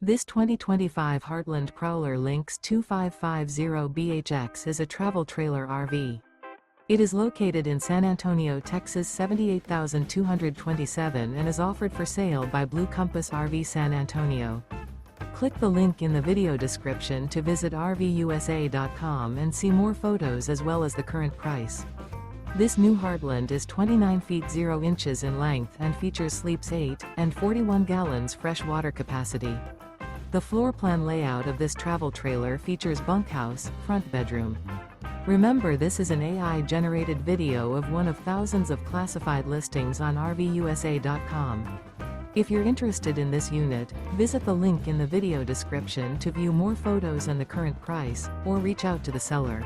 This 2025 Heartland Prowler Lynx 2550BHX is a travel trailer RV. It is located in San Antonio, Texas 78227 and is offered for sale by Blue Compass RV San Antonio. Click the link in the video description to visit RVUSA.com and see more photos as well as the current price. This new Heartland is 29 feet 0 inches in length and features sleeps 8 and 41 gallons fresh water capacity. The floor plan layout of this travel trailer features bunkhouse, front bedroom. Remember, this is an AI-generated video of one of thousands of classified listings on RVUSA.com. If you're interested in this unit, visit the link in the video description to view more photos and the current price, or reach out to the seller.